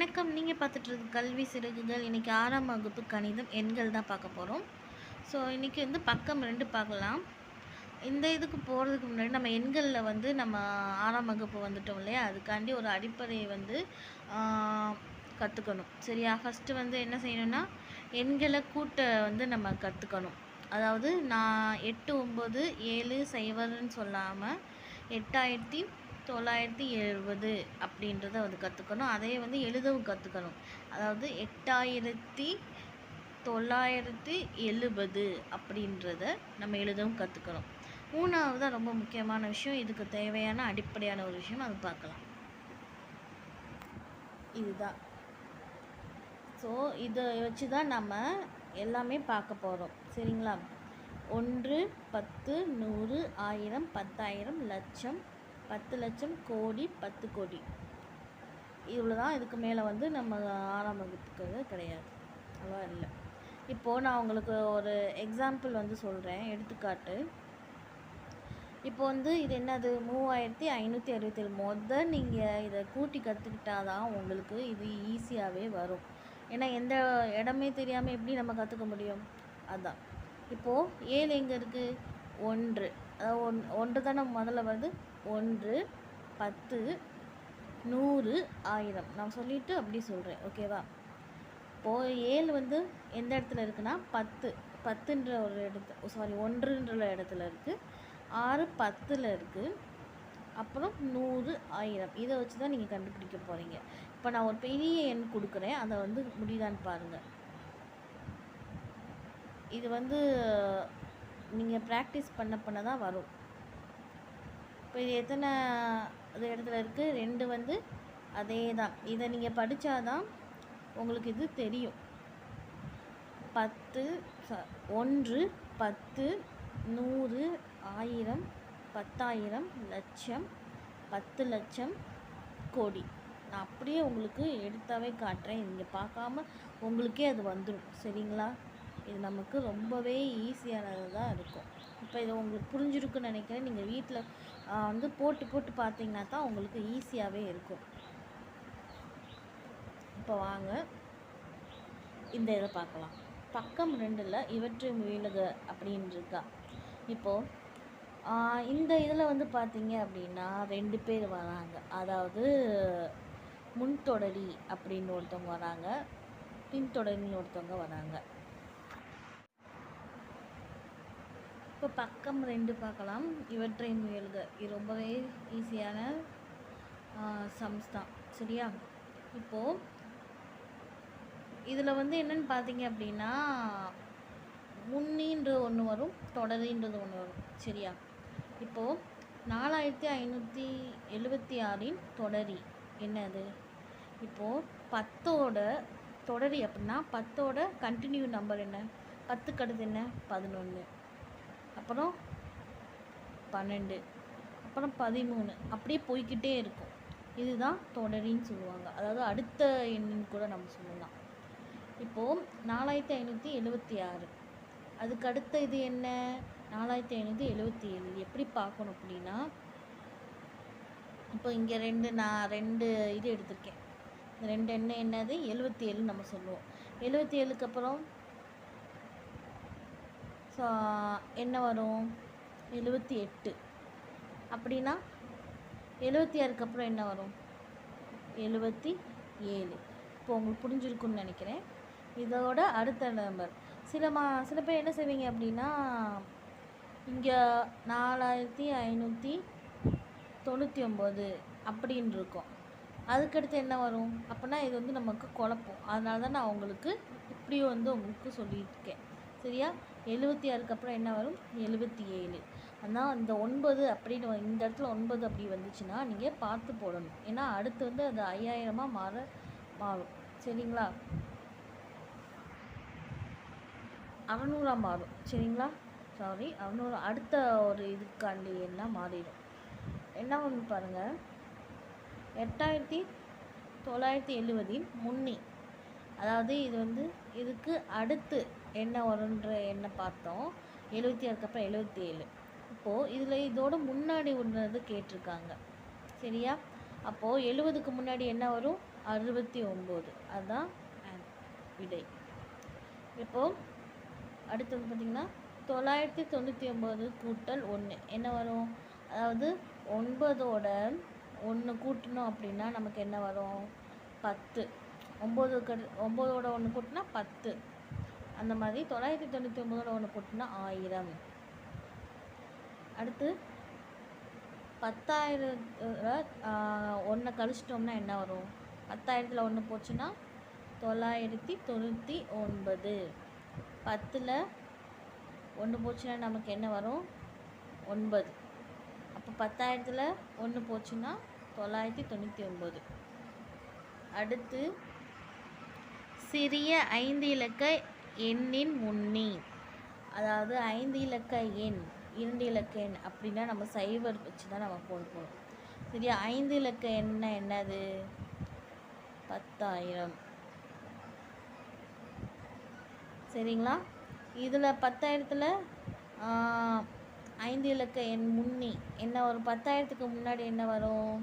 வணக்கம். நீங்கள் பார்த்துட்ருக்கு கல்வி சிறகுகள். இன்றைக்கி 6ஆம் வகுப்பு கணிதம் எண்கள் தான் பார்க்க போகிறோம். ஸோ இன்றைக்கி பக்கம் 2 பார்க்கலாம். இந்த இதுக்கு போகிறதுக்கு முன்னாடி நம்ம எண்களில் நம்ம 6ஆம் வகுப்பு வந்துட்டோம் இல்லையா, அதுக்காண்டி ஒரு அடிப்படையை கற்றுக்கணும். சரியா? ஃபஸ்ட்டு என்ன செய்யணும்னா, எண்களை கூட்ட நம்ம கற்றுக்கணும். அதாவது நான் 8 9 7 0ன்னு சொல்லாமல் 8970 அப்படின்றத கற்றுக்கணும். அதே எழுதவும் கற்றுக்கணும். அதாவது 8970 அப்படின்றத நம்ம எழுதவும் கற்றுக்கணும். மூணாவது ரொம்ப முக்கியமான விஷயம், இதுக்கு தேவையான அடிப்படையான ஒரு விஷயம், அது பார்க்கலாம். இதுதான். ஸோ இதை வச்சு தான் நம்ம எல்லாமே பார்க்க போகிறோம். சரிங்களா? 1 10 100 1000 10000 லட்சம் 10 லட்சம் கோடி 10 கோடி, இவ்வளோ தான். இதுக்கு மேலே நம்ம 6ஆம் வகுப்புக்கு கிடையாது, அவ்வளோ இல்லை. இப்போது நான் உங்களுக்கு ஒரு எக்ஸாம்பிள் சொல்கிறேன், எடுத்துக்காட்டு. இப்போ இது என்னது, 3567. நீங்கள் இதை கூட்டி கற்றுக்கிட்டால் தான் உங்களுக்கு இது ஈஸியாகவே வரும். ஏன்னா எந்த இடமே தெரியாமல் எப்படி நம்ம கற்றுக்க முடியும்? அதுதான். இப்போது 7 எங்கே இருக்குது? 1. அதாவது 1 தானே முதல்ல வருது. 1 10 100 1000 நான் சொல்லிவிட்டு அப்படி சொல்கிறேன், ஓகேவா? இப்போது 7 எந்த இடத்துல இருக்குன்னா 10ன்ற ஒரு இடத்துல, 1ன்ற இடத்துல இருக்குது. 6 10ல் இருக்குது. அப்புறம் 100 1000, இதை வச்சு தான் நீங்கள் கண்டுபிடிக்க போகிறீங்க. இப்போ நான் ஒரு பெரிய எண் கொடுக்குறேன், அதை முடியுதான்னு பாருங்கள். இது நீங்கள் ப்ராக்டிஸ் பண்ண தான் வரும். இப்போ இது எத்தனை இடத்துல இருக்குது? 2 அதே தான். இதை நீங்கள் படித்தாதான் உங்களுக்கு இது தெரியும். 1 10 100 1000 10000 லட்சம் 10 லட்சம் கோடி. நான் அப்படியே உங்களுக்கு எடுத்தாவே காட்டுறேன், நீங்கள் பார்க்காம உங்களுக்கே அது வந்துடும். சரிங்களா? இது நமக்கு ரொம்பவே ஈஸியானது தான் இருக்கும். இப்போ இதை உங்களுக்கு புரிஞ்சிருக்குன்னு நினைக்கிறேன். நீங்கள் வீட்டில் போட்டு போட்டு பார்த்தீங்கன்னா தான் உங்களுக்கு ஈஸியாகவே இருக்கும். இப்போ வாங்க இந்த இதை பார்க்கலாம். பக்கம் 2ல் இவற்றை முயலுக அப்படின்னு இருக்கா. இப்போது இந்த இதில் பார்த்தீங்க அப்படின்னா 2 பேர் வராங்க. அதாவது முன்தொடரி அப்படின்னு ஒருத்தவங்க வராங்க, பின்தொடரின்னு ஒருத்தவங்க வராங்க. இப்போ பக்கம் 2 பார்க்கலாம். இவற்றை முயல்க. இது ரொம்பவே ஈஸியான சம்ஸ் தான். சரியா? இப்போது இதில் என்னென்னு பார்த்தீங்க அப்படின்னா, முன்னின்றது ஒன்று வரும், தொடரின்றது ஒன்று வரும். சரியா? இப்போது 4576 தொடரி என்னது? இப்போது 10ஓட தொடரி அப்படின்னா 10ஓட கண்டினியூ நம்பர் என்ன? 10க்கு அடுத்து என்ன? 11, அப்புறம் 12, அப்புறம் 13, அப்படியே போய்கிட்டே இருக்கும். இதுதான் தொடரின்னு சொல்லுவாங்க. அதாவது அடுத்த எண்ணின்னு கூட நம்ம சொல்லலாம். இப்போது 4576, அதுக்கு அடுத்த இது என்ன? 4577. எப்படி பார்க்கணும் அப்படின்னா, இப்போ இங்கே நான் 2 இது எடுத்திருக்கேன். இந்த 2 எண்ணெய் என்னது? 77 நம்ம சொல்லுவோம். 77க்கு அப்புறம் ஸோ என்ன வரும்? 78. அப்படின்னா 76க்கு அப்புறம் என்ன வரும்? 77. இப்போ உங்களுக்கு புரிஞ்சிருக்குன்னு நினைக்கிறேன். இதோட அடுத்த நம்பர் சில பேர் என்ன செய்வீங்க அப்படின்னா, இங்கே 4599 அப்படின்னு இருக்கும். அதுக்கடுத்து என்ன வரும்? அப்படின்னா இது நமக்கு குழப்பம். அதனால தான் நான் உங்களுக்கு இப்படி உங்களுக்கு சொல்லியிருக்கேன். சரியா? 76க்கு அப்புறம் என்ன வரும்? 77. ஆனால் இந்த 9 அப்படின்னு இந்த இடத்துல 9 அப்படி வந்துச்சுன்னா நீங்கள் பார்த்து போடணும். ஏன்னா அடுத்து அது 5000 மாறும். சரிங்களா? 600 மாறும். சரிங்களா? 600 அடுத்த ஒரு இதுக்காண்டி என்ன மாறிடும். என்ன ஒன்று பாருங்கள், 8970 முன்னி, அதாவது இது இதுக்கு அடுத்து என்ன வரும்ன்ற என்ன பார்த்தோம். 76க்கு அப்புறம் 77. இப்போது இதில் இதோட முன்னாடி ஒன்று கேட்டிருக்காங்க. சரியா? அப்போது 70க்கு முன்னாடி என்ன வரும்? 69. அதுதான் விடை. இப்போது அடுத்தது பார்த்திங்கன்னா 999 கூட்டல் 1 என்ன வரும்? அதாவது 9ஓட 1 கூட்டணும் அப்படின்னா நமக்கு என்ன வரும்? 10. 9ஓட 1 கூட்டினா 10. அந்த மாதிரி 999ஓட 1 கூட்டினா 1000. அடுத்து 10,000 1 கழிச்சிட்டோம்னா என்ன வரும்? 10,000ல் 1 போச்சுன்னா 999. 10ல் 1 போச்சுன்னா நமக்கு என்ன வரும்? 9. அப்போ 10,000ல் 1 போச்சுன்னா 999. அடுத்து சிறிய 5 இலக்க எண்ணின் முன்னி. அதாவது 5 இலக்க எண் 2 இலக்க எண் அப்படின்னா நம்ம சைவர் வச்சு தான் நம்ம போடணும். சரியா? 5 இலக்க எண்ணை என்னது? 10,000. சரிங்களா? இதில் 10,000ல் 5 இலக்க எண் முன்னி என்ன வரும்? 10,000க்கு முன்னாடி என்ன வரும்?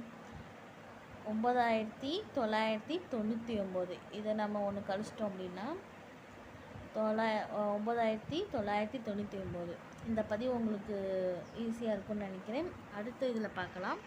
9,999. இதை நம்ம ஒன்று கழிச்சிட்டோம் அப்படின்னா 9,999. இந்த பதிவு உங்களுக்கு ஈஸியாக இருக்கும்னு நினைக்கிறேன். அடுத்த இதில் பார்க்கலாம்.